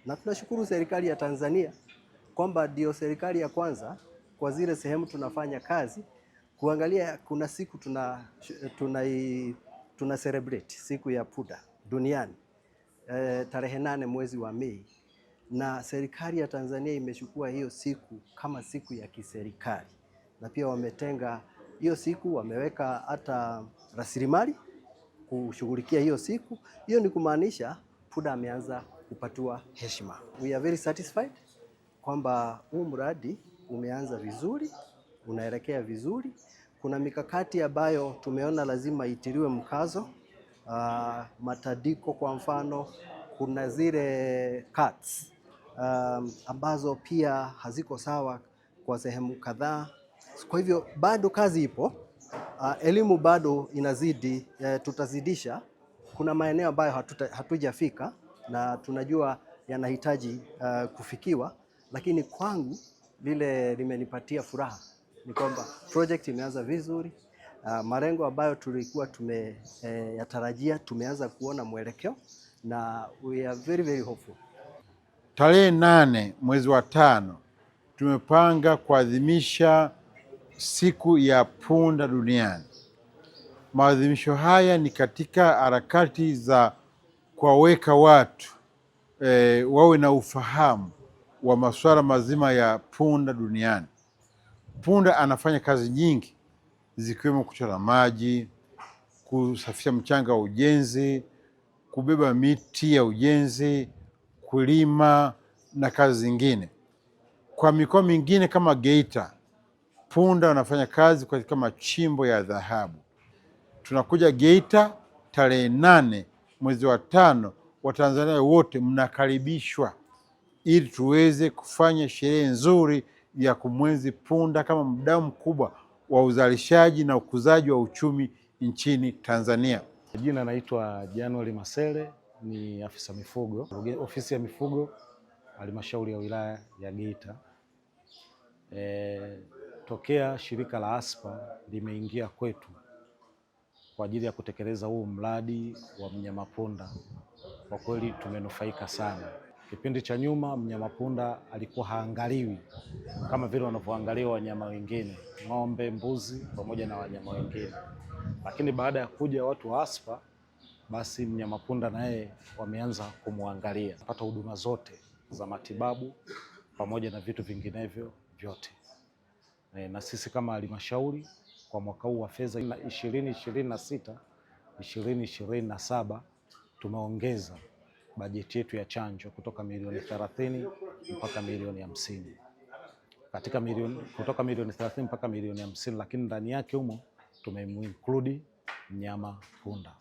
na tunashukuru serikali ya Tanzania kwamba ndio serikali ya kwanza kwa zile sehemu tunafanya kazi kuangalia. Kuna siku tuna celebrate siku ya punda duniani tarehe 8 mwezi wa Mei, na serikali ya Tanzania imechukua hiyo siku kama siku ya kiserikali, na pia wametenga hiyo siku, wameweka hata rasilimali kushughulikia hiyo siku. Hiyo ni kumaanisha punda ameanza kupatiwa heshima. We are very satisfied kwamba huu mradi umeanza vizuri, unaelekea vizuri. Kuna mikakati ambayo tumeona lazima itiliwe mkazo. Matandiko kwa mfano, kuna zile cuts ambazo pia haziko sawa kwa sehemu kadhaa. Kwa hivyo bado kazi ipo, elimu bado inazidi, tutazidisha. Kuna maeneo ambayo hatujafika na tunajua yanahitaji kufikiwa, lakini kwangu lile limenipatia furaha ni kwamba project imeanza vizuri. Malengo ambayo tulikuwa yatarajia tumeanza kuona mwelekeo, na we are very very hopeful. Tarehe 8 mwezi wa 5 tumepanga kuadhimisha siku ya punda duniani. Maadhimisho haya ni katika harakati za kuwaweka watu wawe na ufahamu wa masuala mazima ya punda duniani. Punda anafanya kazi nyingi zikiwemo kuchota maji, kusafisha mchanga wa ujenzi, kubeba miti ya ujenzi, kulima na kazi zingine. Kwa mikoa mingine kama Geita, punda wanafanya kazi katika machimbo ya dhahabu. Tunakuja Geita tarehe 8 mwezi wa 5. Watanzania wote mnakaribishwa ili tuweze kufanya sherehe nzuri ya kumwenzi punda kama mdau mkubwa wa uzalishaji na ukuzaji wa uchumi nchini Tanzania. Jina naitwa January Masele, ni afisa mifugo, ofisi ya mifugo, halmashauri ya wilaya ya Geita. Tokea shirika la ASPA limeingia kwetu kwa ajili ya kutekeleza huu mradi wa mnyama punda, kwa kweli tumenufaika sana. Kipindi cha nyuma mnyama punda alikuwa haangaliwi kama vile wanavyoangaliwa wanyama wengine, ng'ombe, mbuzi pamoja na wanyama wengine. Lakini baada ya kuja watu wa ASPA, basi mnyama punda naye wameanza kumwangalia, kupata huduma zote za matibabu pamoja na vitu vinginevyo vyote. Na sisi kama halmashauri kwa mwaka huu wa fedha 2026 2027 tumeongeza bajeti yetu ya chanjo kutoka milioni 30 mpaka milioni 50. Kutoka milioni 30 mpaka milioni 50, lakini ndani yake humo tumeinclude mnyama punda.